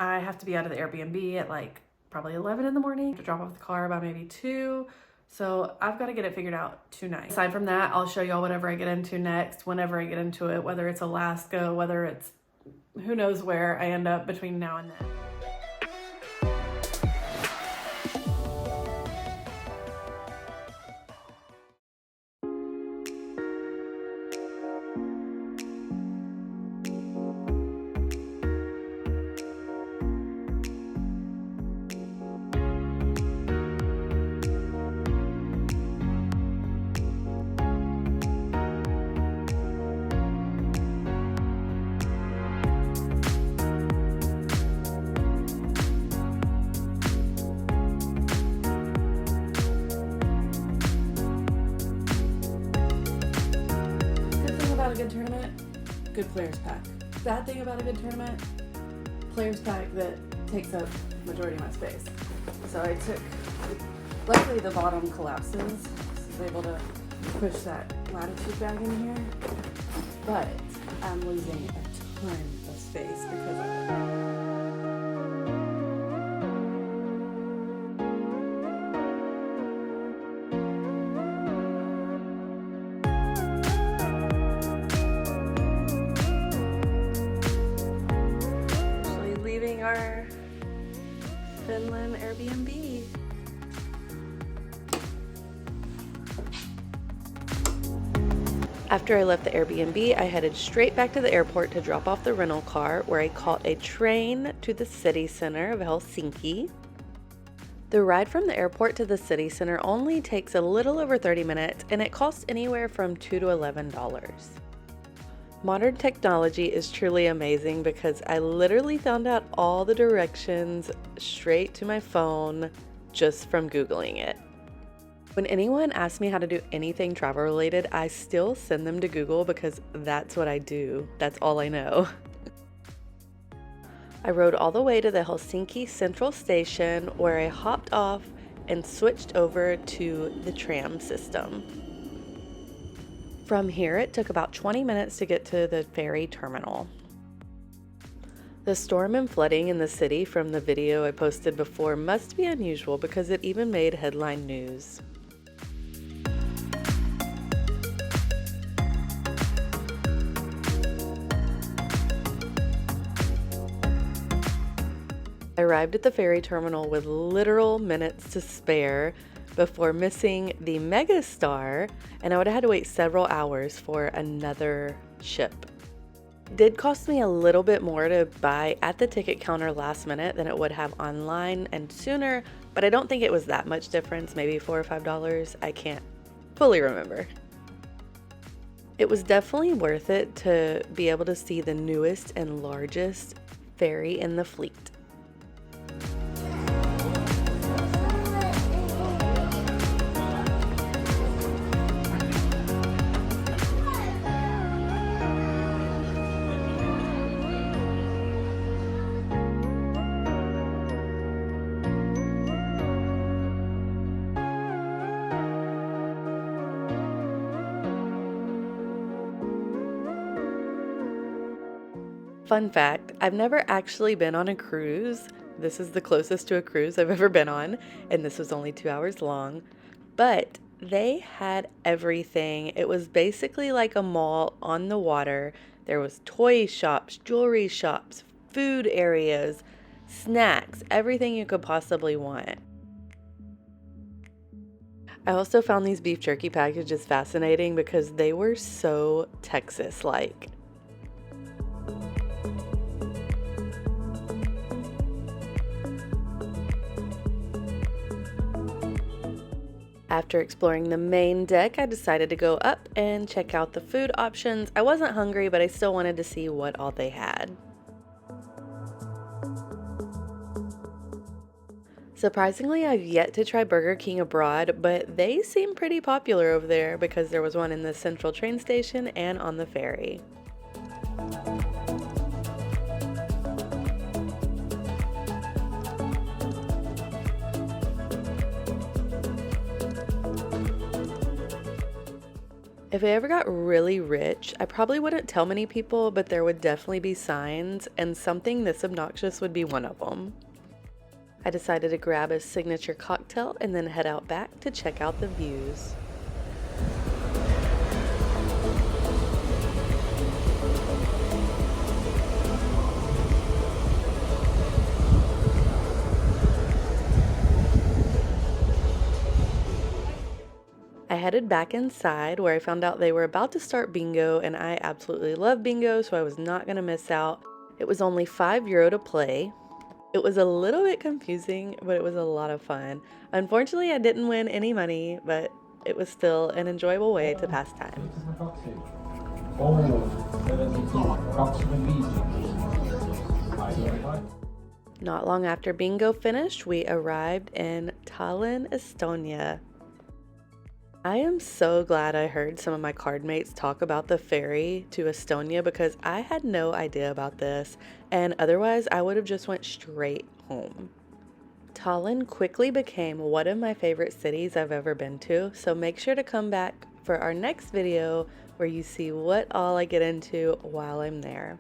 I have to be out of the Airbnb at like probably 11 in the morning to drop off the car by maybe 2. So I've got to get it figured out tonight. Aside from that, I'll show y'all whatever I get into next, whenever I get into it, whether it's Alaska, whether it's who knows where I end up between now and then. A good tournament, good players pack. Bad thing about a good tournament, players pack that takes up majority of my space. So I took, luckily the bottom collapses, so I was able to push that latitude bag in here, but I'm losing a ton of space because of it. Our Finland Airbnb. After I left the Airbnb, I headed straight back to the airport to drop off the rental car, where I caught a train to the city center of Helsinki. The ride from the airport to the city center only takes a little over 30 minutes, and it costs anywhere from $2 to $11. Modern technology is truly amazing because I literally found out all the directions straight to my phone just from Googling it. When anyone asks me how to do anything travel related, I still send them to Google because that's what I do. That's all I know. I rode all the way to the Helsinki Central Station, where I hopped off and switched over to the tram system. From here, it took about 20 minutes to get to the ferry terminal. The storm and flooding in the city from the video I posted before must be unusual because it even made headline news. I arrived at the ferry terminal with literal minutes to spare before missing the Megastar, and I would have had to wait several hours for another ship. It did cost me a little bit more to buy at the ticket counter last minute than it would have online and sooner, but I don't think it was that much difference, maybe $4 or $5. I can't fully remember. It was definitely worth it to be able to see the newest and largest ferry in the fleet. Fun fact, I've never actually been on a cruise. This is the closest to a cruise I've ever been on, and this was only 2 hours long. But they had everything. It was basically like a mall on the water. There was toy shops, jewelry shops, food areas, snacks, everything you could possibly want. I also found these beef jerky packages fascinating because they were so Texas-like. After exploring the main deck, I decided to go up and check out the food options. I wasn't hungry, but I still wanted to see what all they had. Surprisingly, I've yet to try Burger King abroad, but they seem pretty popular over there because there was one in the central train station and on the ferry. If I ever got really rich, I probably wouldn't tell many people, but there would definitely be signs, and something this obnoxious would be one of them. I decided to grab a signature cocktail and then head out back to check out the views. I headed back inside where I found out they were about to start bingo, and I absolutely love bingo, so I was not going to miss out. It was only €5 to play. It was a little bit confusing, but it was a lot of fun. Unfortunately, I didn't win any money, but it was still an enjoyable way to pass time. Not long after bingo finished, we arrived in Tallinn, Estonia. I am so glad I heard some of my card mates talk about the ferry to Estonia because I had no idea about this, and otherwise I would have just went straight home. Tallinn quickly became one of my favorite cities I've ever been to, so make sure to come back for our next video where you see what all I get into while I'm there.